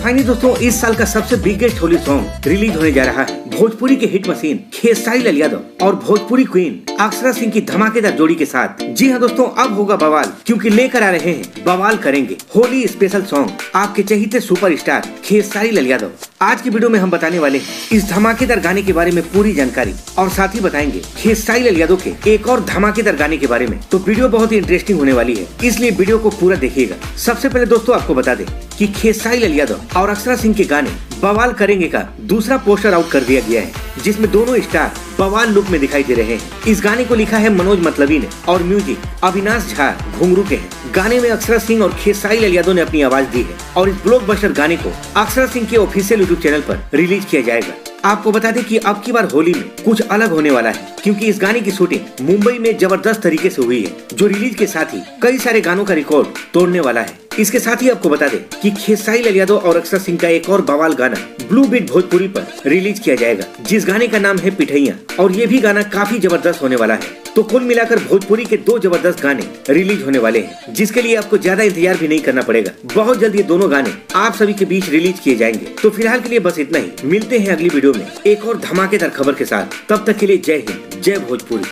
Finally दोस्तों इस साल का सबसे बिगेस्ट होली सॉन्ग रिलीज होने जा रहा है। भोजपुरी के हिट मशीन खेसारी लाल यादव और भोजपुरी क्वीन अक्षरा सिंह की धमाकेदार जोड़ी के साथ। जी हाँ दोस्तों, अब होगा बवाल, क्योंकि लेकर आ रहे हैं बवाल करेंगे होली स्पेशल सॉन्ग आपके चहेते सुपरस्टार खेसारी लाल यादव। आज की वीडियो में हम बताने वाले हैं इस धमाकेदार गाने के बारे में पूरी जानकारी, और साथ ही बताएंगे खेसारी लाल यादव के एक और धमाकेदार गाने के बारे में। तो वीडियो बहुत ही इंटरेस्टिंग होने वाली है, इसलिए वीडियो को पूरा देखिएगा। सबसे पहले दोस्तों आपको बता दें कि खेसारी लाल यादव और अक्षरा सिंह के गाने बवाल करेंगे का दूसरा पोस्टर आउट कर दिया गया है, जिसमें दोनों स्टार बवाल लुक में दिखाई दे रहे हैं। इस गाने को लिखा है मनोज मतलबी ने और म्यूजिक अविनाश झा घुंगरू के हैं। गाने में अक्षरा सिंह और खेसारी लाल यादव ने अपनी आवाज दी है और इस ब्लॉकबस्टर गाने को अक्षरा सिंह के ऑफिशियल यूट्यूब चैनल पर रिलीज किया जाएगा। आपको बता दें कि अब की बार होली में कुछ अलग होने वाला है, क्योंकि इस गाने की शूटिंग मुंबई में जबरदस्त तरीके से हुई है, जो रिलीज के साथ ही कई सारे गानों का रिकॉर्ड तोड़ने वाला है। इसके साथ ही आपको बता दें कि खेसारी लाल यादव और अक्षरा सिंह का एक और बवाल गाना ब्लू बीट भोजपुरी पर रिलीज किया जाएगा, जिस गाने का नाम है पिठैया, और ये भी गाना काफी जबरदस्त होने वाला है। तो कुल मिलाकर भोजपुरी के दो जबरदस्त गाने रिलीज होने वाले हैं, जिसके लिए आपको ज्यादा इंतजार भी नहीं करना पड़ेगा। बहुत जल्द ये दोनों गाने आप सभी के बीच रिलीज किए जाएंगे। तो फिलहाल के लिए बस इतना ही, मिलते हैं अगली वीडियो में एक और धमाकेदार खबर के साथ। तब तक के लिए जय हिंद, जय भोजपुरी।